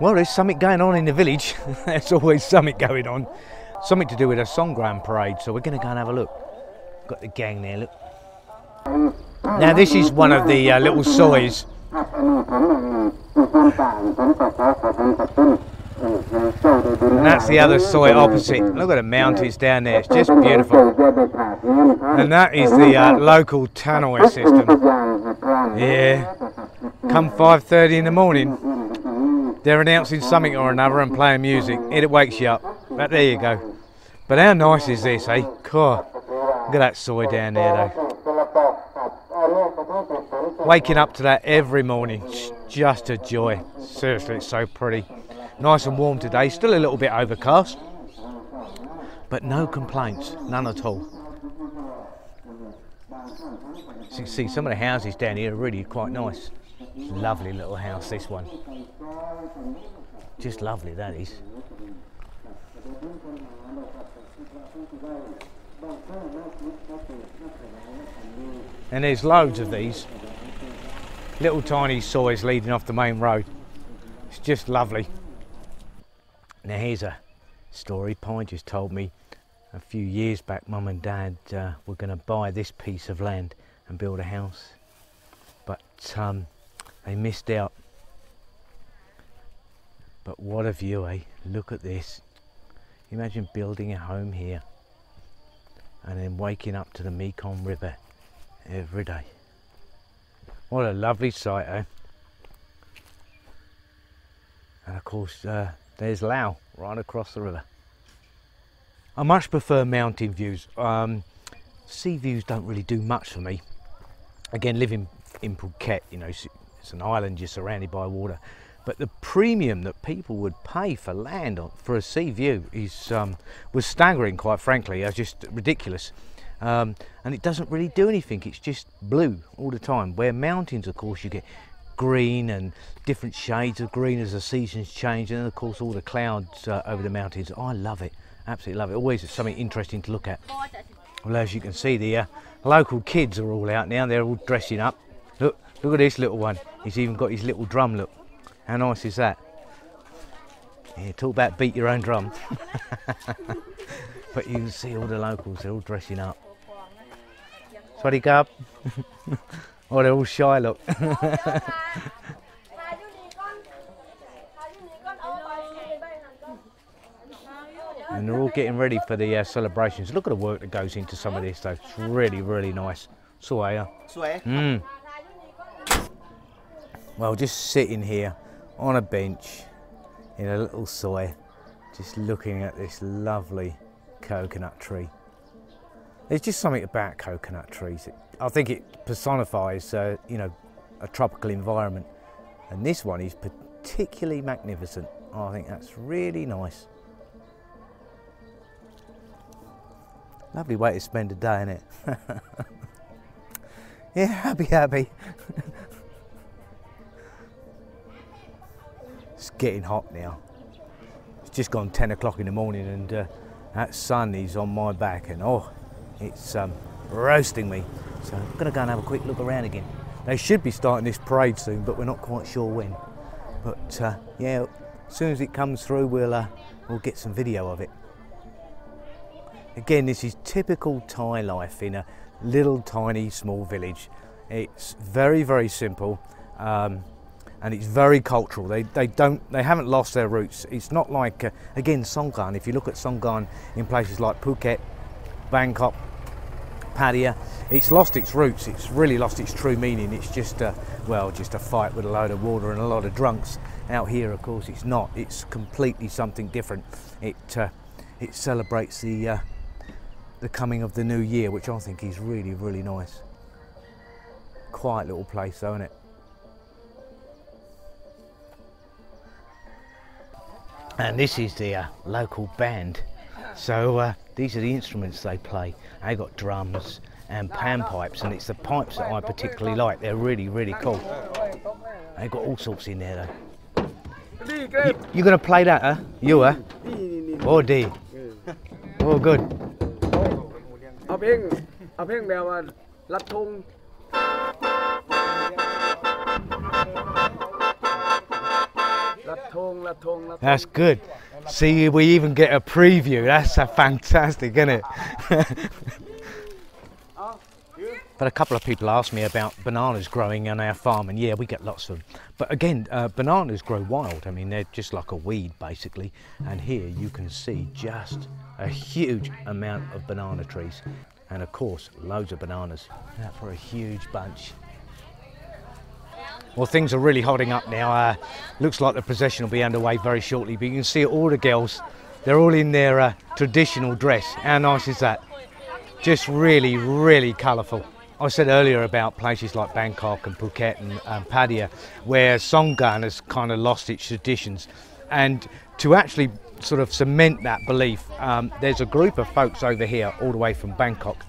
Well, there's something going on in the village. There's always something going on. Something to do with a Songkran Parade, so we're going to go and have a look. Got the gang there, look. Now this is one of the little soys. And that's the other soy opposite. Look at the mountains down there, it's just beautiful. And that is the local tannoy system. Yeah, come 5:30 in the morning, they're announcing something or another and playing music. It wakes you up, but there you go. But how nice is this, eh? Cool. Look at that soy down there though. Waking up to that every morning, just a joy. Seriously, it's so pretty. Nice and warm today, still a little bit overcast, but no complaints, none at all. So you can see some of the houses down here are really quite nice. Lovely little house, this one. Just lovely, that is. And there's loads of these little tiny soys leading off the main road. It's just lovely. Now here's a story Pi just told me a few years back. Mum and Dad were going to buy this piece of land and build a house, but they missed out. But what a view, eh? Look at this. Imagine building a home here and then waking up to the Mekong River every day. What a lovely sight, eh? And of course there's Laos right across the river. I much prefer mountain views. Sea views don't really do much for me. Again, living in Phuket, you know, it's an island, you're surrounded by water. But the premium that people would pay for land for a sea view is was staggering, quite frankly. It's just ridiculous. And it doesn't really do anything. It's just blue all the time. Where mountains, of course, you get green and different shades of green as the seasons change, and then of course all the clouds over the mountains. I love it, absolutely love it. Always something interesting to look at. Well, as you can see, the local kids are all out now. They're all dressing up. Look at this little one. He's even got his little drum. Look, how nice is that? Yeah, talk about beat your own drum. But you can see all the locals, they're all dressing up. Swadee Cup. Oh, they're all shy, look. And they're all getting ready for the celebrations. Look at the work that goes into some of this, though. It's really, really nice. Soya. Well, just sitting here on a bench in a little soy, just looking at this lovely coconut tree. There's just something about coconut trees. I think it personifies, you know, a tropical environment. And this one is particularly magnificent. Oh, I think that's really nice. Lovely way to spend a day, isn't it? Yeah, happy. It's getting hot now. It's just gone 10 o'clock in the morning, and that sun is on my back, and oh, it's roasting me. So I'm going to go and have a quick look around again. They should be starting this parade soon, but we're not quite sure when. But yeah, as soon as it comes through, we'll get some video of it. Again, this is typical Thai life in a little tiny small village. It's very, very simple, and it's very cultural. They haven't lost their roots. It's not like again, Songkran. If you look at Songkran in places like Phuket, Bangkok, Pattaya, it's lost its roots. It's really lost its true meaning. It's just well, just a fight with a load of water and a lot of drunks. Out here, of course, it's not. It's completely something different. It celebrates the coming of the new year, which I think is really, really nice. Quiet little place, though, isn't it? And this is the local band. So these are the instruments they play. They got drums and pan pipes, and it's the pipes that I particularly like. They're really, really cool. They've got all sorts in there, though. You're going to play that, huh? You, huh? Oh, dear. Oh, good. เอาเพลงแบบว่าลัดทง ลัด That's good. See, we even get a preview. That's fantastic, isn't it? But a couple of people asked me about bananas growing on our farm, and yeah, we get lots of them. But again, bananas grow wild. I mean, they're just like a weed, basically. And here you can see just a huge amount of banana trees. And of course, loads of bananas. That for a huge bunch. Well, things are really holding up now. Looks like the procession will be underway very shortly. But you can see all the girls, they're all in their traditional dress. How nice is that? Just really, really colourful. I said earlier about places like Bangkok and Phuket and Pattaya, where Songkran has kind of lost its traditions. And to actually sort of cement that belief, there's a group of folks over here all the way from Bangkok.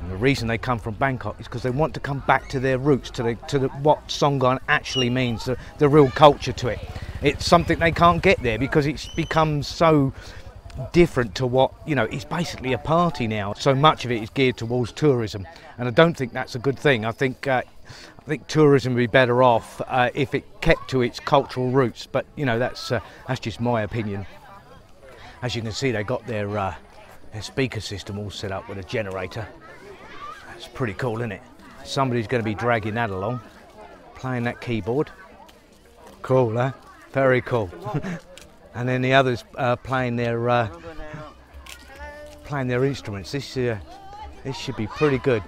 And the reason they come from Bangkok is because they want to come back to their roots, to what Songkran actually means, the real culture to it. It's something they can't get there because it's become so different to what, you know, it's basically a party now. So much of it is geared towards tourism, and I don't think that's a good thing. I think tourism would be better off if it kept to its cultural roots, but you know, that's just my opinion. As you can see, they got their speaker system all set up with a generator. That's pretty cool, isn't it? Somebody's going to be dragging that along, playing that keyboard. Cool, huh? Very cool. And then the others playing their instruments. This should be pretty good.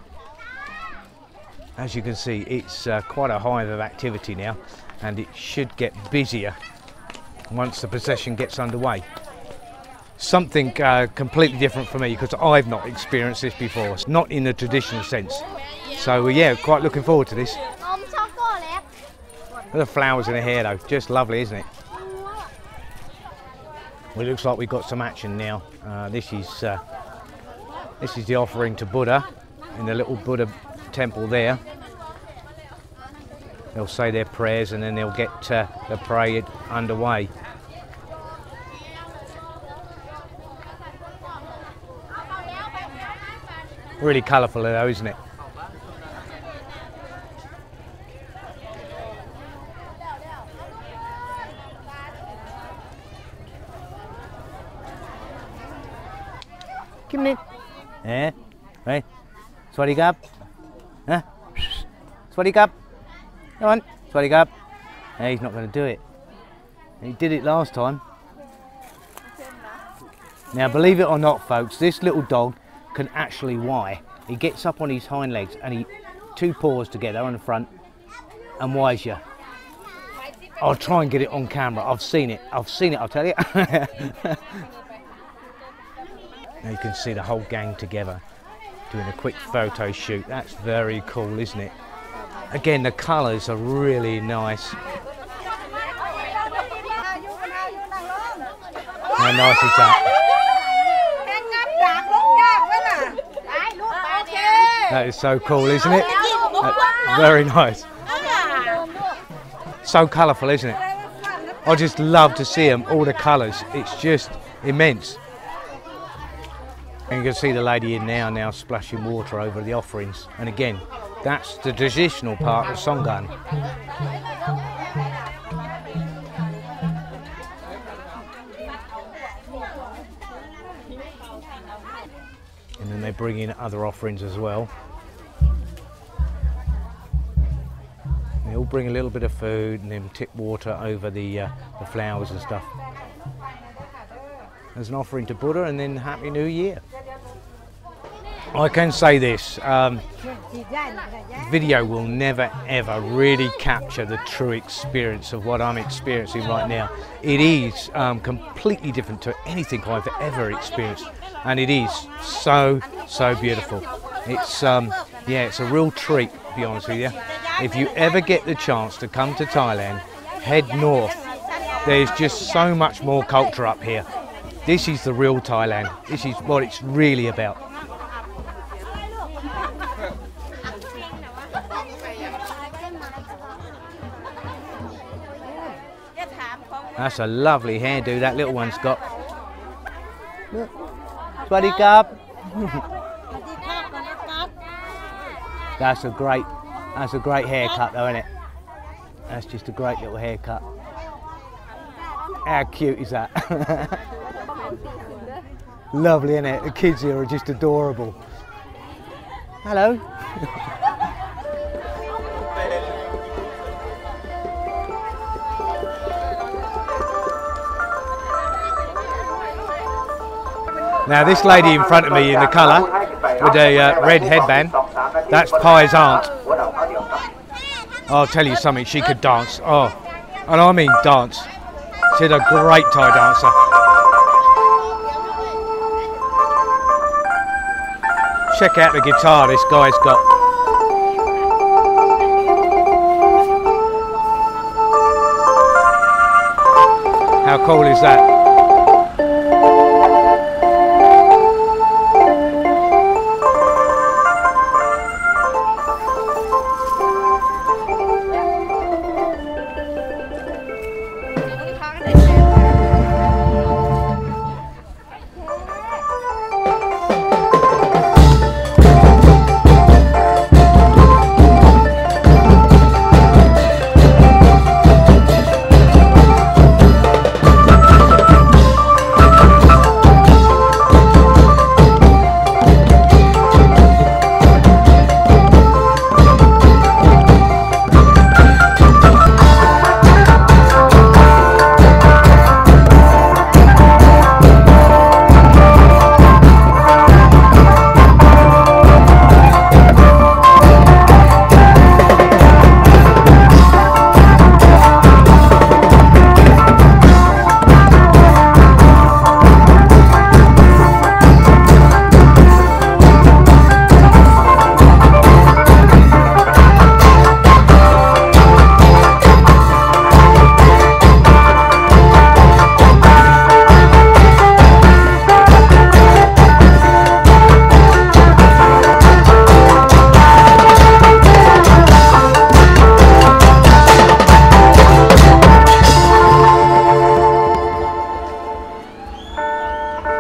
As you can see, it's quite a hive of activity now, and it should get busier once the procession gets underway. Something completely different for me, because I've not experienced this before, not in the traditional sense. So yeah, quite looking forward to this. Look at the flowers in her hair though, just lovely, isn't it? Well, it looks like we've got some action now. This is the offering to Buddha in the little Buddha temple there. They'll say their prayers and then they'll get the parade underway. Really colourful though, isn't it? Kim Nick. Eh? Right. Swaddy Gap. Huh? Swaddy Gap. Come on. Swaddy Gap. Hey, he's not going to do it. He did it last time. Now, believe it or not, folks, this little dog can actually why. He gets up on his hind legs and he two paws together on the front and whys you. I'll try and get it on camera. I've seen it, I'll tell you. Now you can see the whole gang together doing a quick photo shoot. That's very cool, isn't it? Again, the colours are really nice. How nice is that? That is so cool, isn't it? That's very nice. So colourful, isn't it? I just love to see them, all the colours. It's just immense. And you can see the lady in there now splashing water over the offerings. And again, that's the traditional part of Songkran. And then they bring in other offerings as well. They all bring a little bit of food and then tip water over the flowers and stuff. There's an offering to Buddha and then Happy New Year. I can say this, video will never ever really capture the true experience of what I'm experiencing right now. It is completely different to anything I've ever experienced, and it is so beautiful. It's yeah, it's a real treat, to be honest with you. If you ever get the chance to come to Thailand, head north. There's just so much more culture up here. This is the real Thailand. This is what it's really about. That's a lovely hairdo that little one's got. Swaddy Cup. That's a great haircut though, isn't it? That's just a great little haircut. How cute is that? Lovely, isn't it? The kids here are just adorable. Hello. Now this lady in front of me in the colour with the red headband, that's Pai's aunt. I'll tell you something, she could dance. Oh, and I mean dance. She's a great Thai dancer. Check out the guitar this guy's got. How cool is that?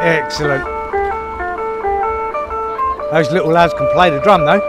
Excellent. Those little lads can play the drum though.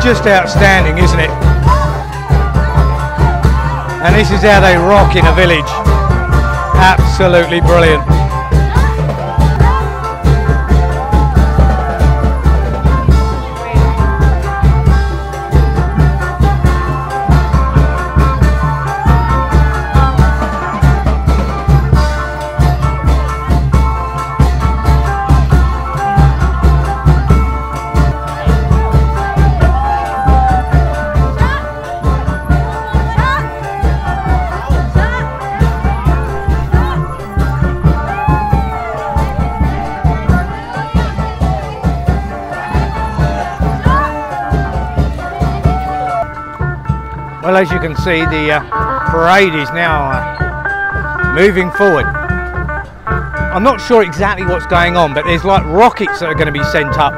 Just outstanding, isn't it? And this is how they rock in a village. Absolutely brilliant. Well, as you can see, the parade is now moving forward. I'm not sure exactly what's going on, but there's like rockets that are going to be sent up.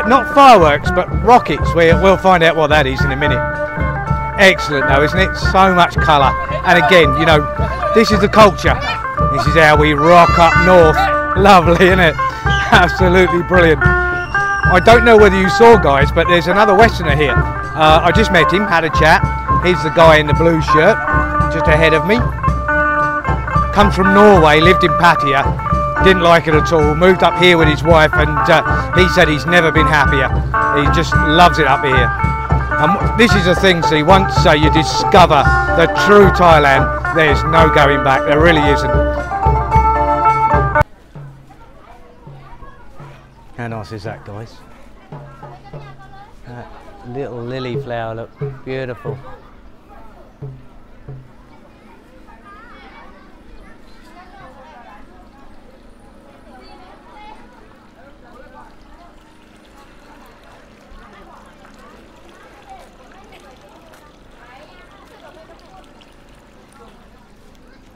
Not fireworks, but rockets. We'll find out what that is in a minute. Excellent though, isn't it? So much colour. And again, you know, this is the culture. This is how we rock up north. Lovely, isn't it? Absolutely brilliant. I don't know whether you saw, guys, but there's another Westerner here. I just met him, had a chat. He's the guy in the blue shirt, just ahead of me. comes from Norway, lived in Pattaya, didn't like it at all, moved up here with his wife, and he said he's never been happier. He just loves it up here. And this is the thing, see, once you discover the true Thailand, there's no going back, there really isn't. How nice is that, guys? That little lily flower, look, beautiful.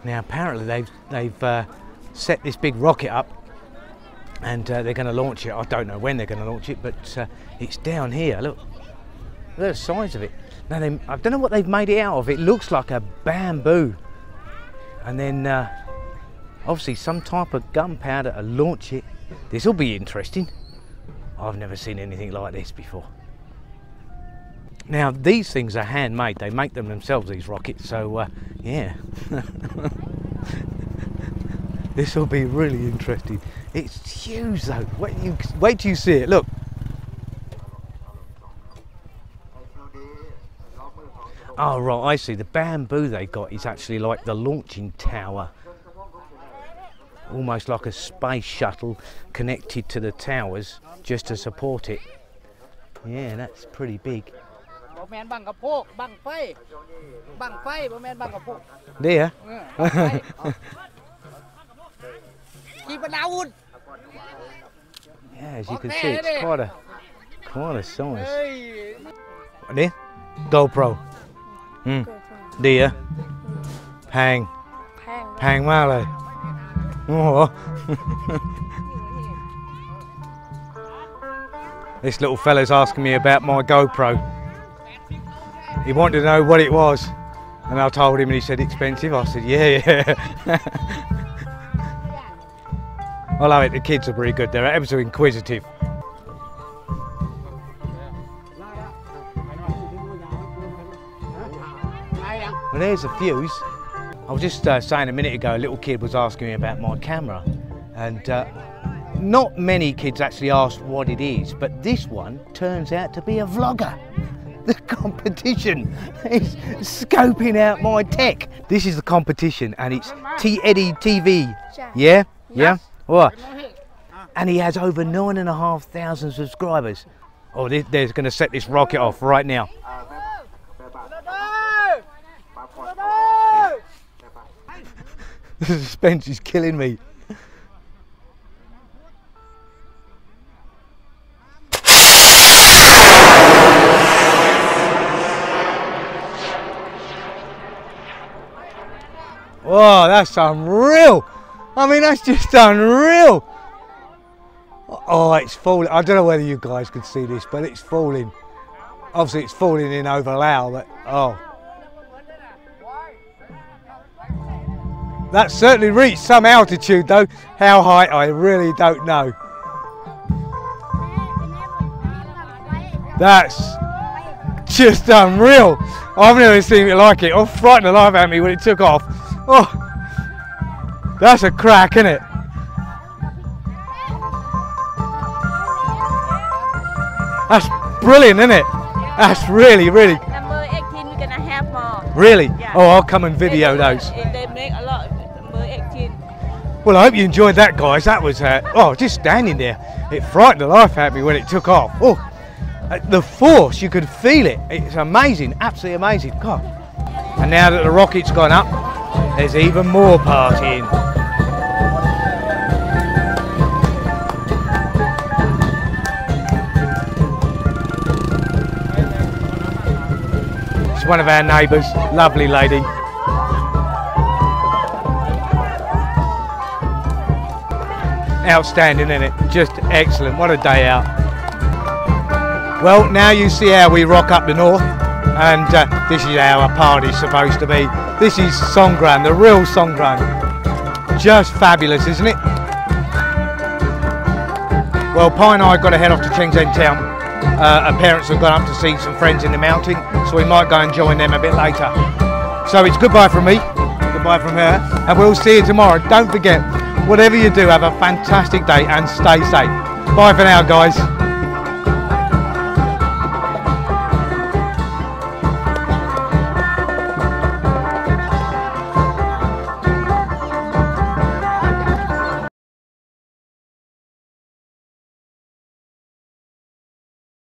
Now apparently they've set this big rocket up, and they're going to launch it. I don't know when they're going to launch it, but it's down here. Look at the size of it. Now I don't know what they've made it out of. It looks like a bamboo, and then obviously some type of gunpowder to launch it. This will be interesting. I've never seen anything like this before. Now these things are handmade, they make them themselves, these rockets, so yeah. This will be really interesting. It's huge though, wait till you see it, look. Oh right, I see, the bamboo they got is actually like the launching tower. Almost like a space shuttle connected to the towers just to support it. Yeah, that's pretty big. There. Yeah, as you can see, it's quite a size. There, GoPro. There. Hang. Hang male. Oh. This little fella's asking me about my GoPro. He wanted to know what it was, and I told him, and he said expensive. I said yeah. I love it, the kids are pretty good, they're ever so inquisitive. Well, there's a fuse. I was just saying a minute ago, a little kid was asking me about my camera, and not many kids actually asked what it is, but this one turns out to be a vlogger. The competition is scoping out my tech. This is the competition, and it's Eddie TV. Yeah? Yeah? What? And he has over 9,500 subscribers. Oh, they're going to set this rocket off right now. The suspense is killing me. Whoa, that's unreal. I mean, that's just unreal. Oh, it's falling. I don't know whether you guys could see this, but it's falling. Obviously, it's falling in over Laos, but oh. That certainly reached some altitude, though. How high, I really don't know. That's just unreal. I've never seen it like it. It frightened the life out of me when it took off. Oh, that's a crack, isn't it? That's brilliant, isn't it? That's really, really. Number 18, we're gonna have more. Really? Yeah. Oh, I'll come and video those. They make a lot. Number 18. Well, I hope you enjoyed that, guys. That was, oh, just standing there. It frightened the life out of me when it took off. Oh, the force, you could feel it. It's amazing, absolutely amazing. God. And now that the rocket's gone up, there's even more partying. It's one of our neighbours, lovely lady. Outstanding, isn't it? Just excellent, what a day out. Well, now you see how we rock up the north, and this is how a party's supposed to be. This is Songkran, the real Songkran. Just fabulous, isn't it? Well, Pi and I got to head off to Chiang Saen Town. Our parents have gone up to see some friends in the mountain, so we might go and join them a bit later. So it's goodbye from me. goodbye from her, and we'll see you tomorrow. Don't forget, whatever you do, have a fantastic day and stay safe. Bye for now, guys.